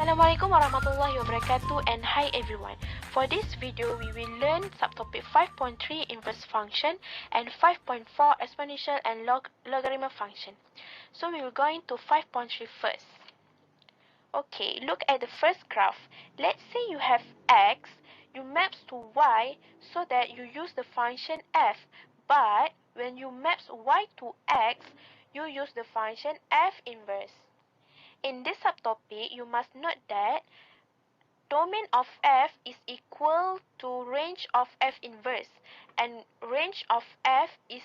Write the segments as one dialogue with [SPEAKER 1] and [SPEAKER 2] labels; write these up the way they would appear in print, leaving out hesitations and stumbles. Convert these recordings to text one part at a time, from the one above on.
[SPEAKER 1] Assalamualaikum warahmatullahi wabarakatuh, and hi everyone. For this video, we will learn subtopic 5.3 inverse function and 5.4 exponential and logarithm function. So we will go into 5.3 first. Okay, look at the first graph. Let's say you have x, you maps to y so that you use the function f. But when you maps y to x, you use the function f inverse. In this subtopic, you must note that domain of f is equal to range of f inverse, and range of f is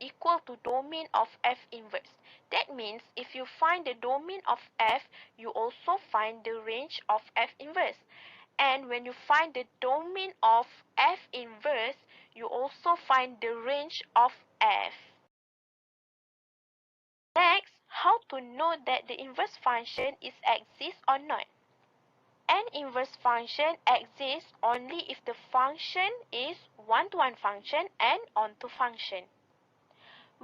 [SPEAKER 1] equal to domain of f inverse. That means if you find the domain of f, you also find the range of f inverse. And when you find the domain of f inverse, you also find the range of f. Next, how to know that the inverse function is exists or not. An inverse function exists only if the function is one-to-one function and onto function.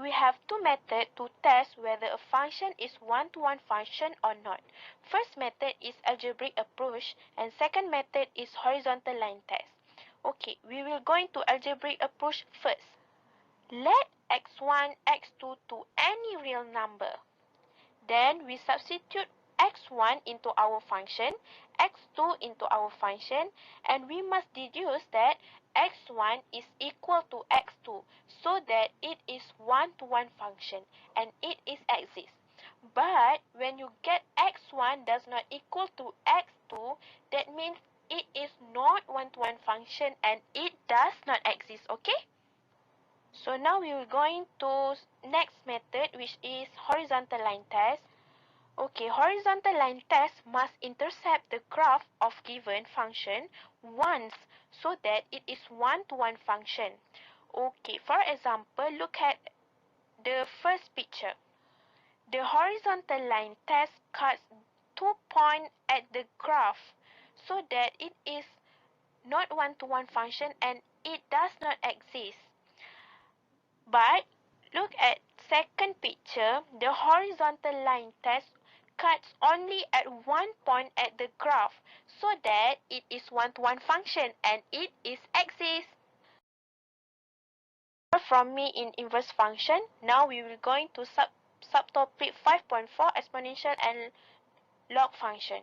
[SPEAKER 1] We have two methods to test whether a function is one-to-one function or not. First method is algebraic approach, and second method is horizontal line test. Okay, we will go into algebraic approach first. Let x1, x2 to any real number. Then we substitute x1 into our function, x2 into our function, and we must deduce that x1 is equal to x2 so that it is one-to-one function and it is exists. But when you get x1 does not equal to x2, that means it is not one-to-one function and it does not exist, okay? So now we will go into next method, which is horizontal line test. Okay, horizontal line test must intercept the graph of given function once so that it is one-to-one function. Okay, for example, look at the first picture. The horizontal line test cuts 2 points at the graph so that it is not one-to-one function and it does not exist. But look at second picture, the horizontal line test cuts only at 1 point at the graph so that it is one-to-one function and it is exists. From me in inverse function, now we will go into subtopic 5.4 exponential and log function.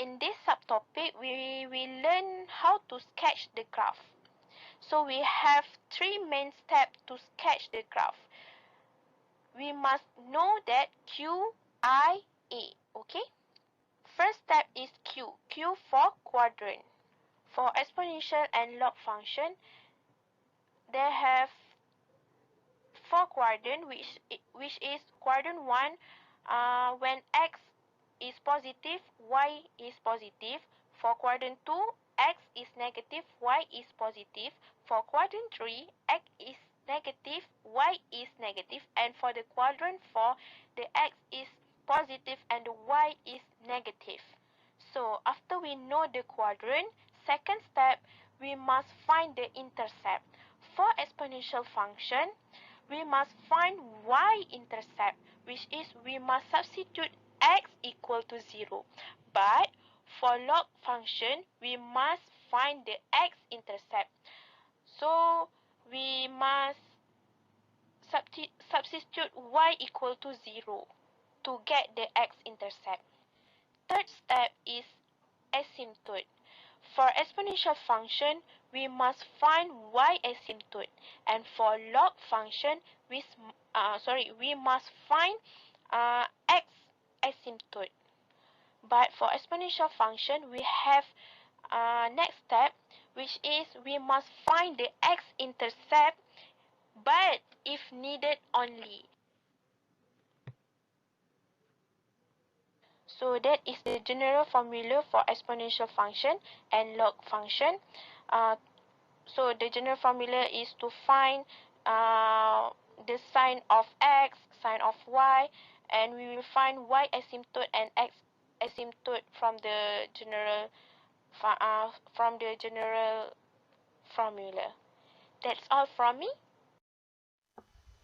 [SPEAKER 1] In this subtopic, we will learn how to sketch the graph. So we have three main steps to sketch the graph. We must know that Q, I, A, okay? First step is Q. Q for quadrant. For exponential and log function, they have 4 quadrant, which is quadrant 1 when x is positive, y is positive. For quadrant 2, x is negative, y is positive. For quadrant 3, x is negative, y is negative. And for the quadrant 4, the x is positive and the y is negative. So after we know the quadrant, second step, we must find the intercept. For exponential function, we must find y-intercept, which is we must substitute x equal to 0. But for log function, we must find the x-intercept. So we must substitute y equal to 0 to get the x-intercept. Third step is asymptote. For exponential function, we must find y-asymptote, and for log function, we must find x-asymptote. But for exponential function, we have next step, which is we must find the x-intercept, but if needed only. So that is the general formula for exponential function and log function. So the general formula is to find the sign of x, sign of y, and we will find y asymptote and x asymptote from the general formula. That's all from me.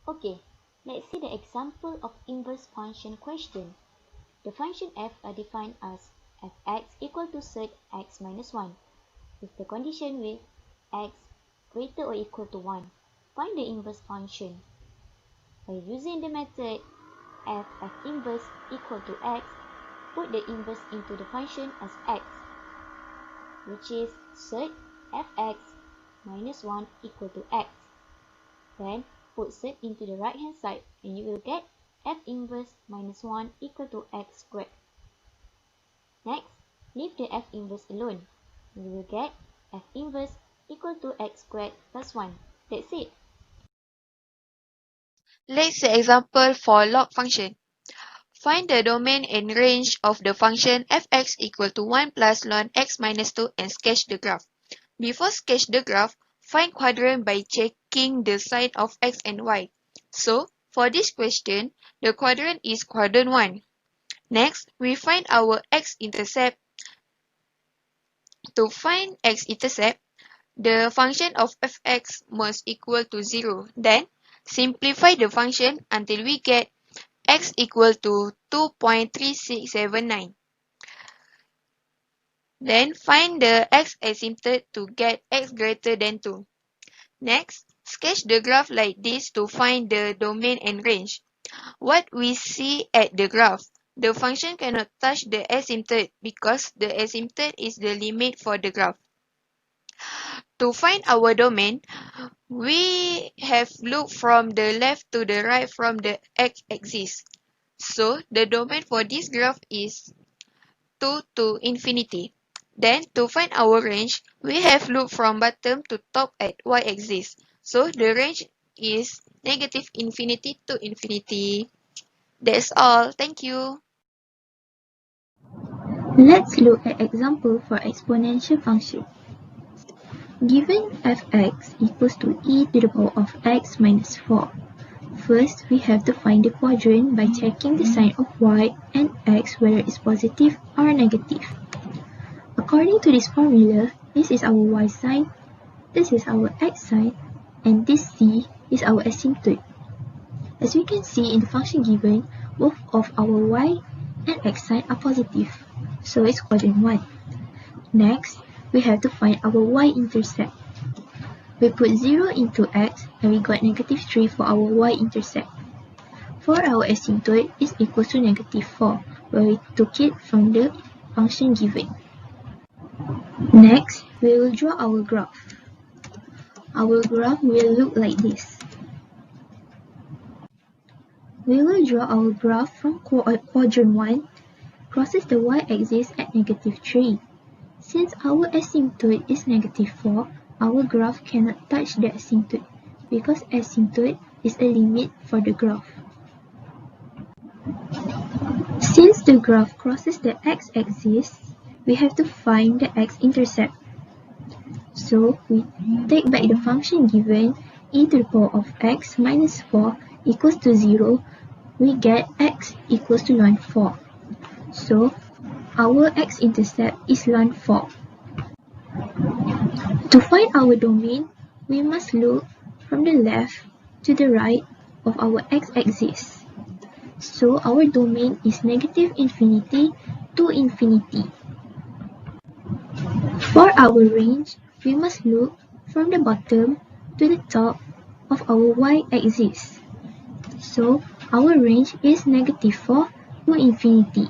[SPEAKER 2] Okay, let's see the example of inverse function question. The function f are defined as fx equal to set x minus 1 with the condition with x greater or equal to 1. Find the inverse function. By using the method f inverse equal to x, put the inverse into the function as x, which is set fx minus 1 equal to x. Then put set into the right hand side and you will get f inverse minus 1 equal to x squared. Next, leave the f inverse alone. You will get f inverse equal to x squared plus 1. That's it.
[SPEAKER 3] Let's say example for log function. Find the domain and range of the function fx equal to 1 plus ln x minus 2 and sketch the graph. Before sketch the graph, find quadrant by checking the sign of x and y. So, for this question, the quadrant is quadrant 1. Next, we find our x-intercept. To find x-intercept, the function of fx must equal to 0. Then, simplify the function until we get x equal to 2.3679. Then, find the x-asymptote to get x greater than 2. Next, sketch the graph like this to find the domain and range. What we see at the graph, the function cannot touch the asymptote because the asymptote is the limit for the graph. To find our domain, we have looked from the left to the right from the x-axis. So, the domain for this graph is 2 to infinity. Then, to find our range, we have looked from bottom to top at y-axis. So, the range is negative infinity to infinity. That's all. Thank you.
[SPEAKER 4] Let's look at example for exponential function. Given fx equals to e to the power of x minus 4. First, we have to find the quadrant by checking the sign of y and x whether it's positive or negative. According to this formula, this is our y sign, this is our x sign, and this c is our asymptote. As we can see in the function given, both of our y and x sign are positive, so it's quadrant 1. Next, we have to find our y-intercept. We put 0 into x and we got negative 3 for our y-intercept. For our asymptote is equal to negative 4, where we took it from the function given. Next, we will draw our graph. Our graph will look like this. We will draw our graph from quadrant 1, crosses the y-axis at negative 3. Since our asymptote is negative 4, our graph cannot touch the asymptote because asymptote is a limit for the graph. Since the graph crosses the x-axis, we have to find the x-intercept. So, we take back the function given e to the power of x minus 4 equals to 0, we get x equals to ln 4. So, our x-intercept is ln 4. To find our domain, we must look from the left to the right of our x-axis. So, our domain is negative infinity to infinity. For our range, we must look from the bottom to the top of our y-axis. So, our range is negative 4 to infinity.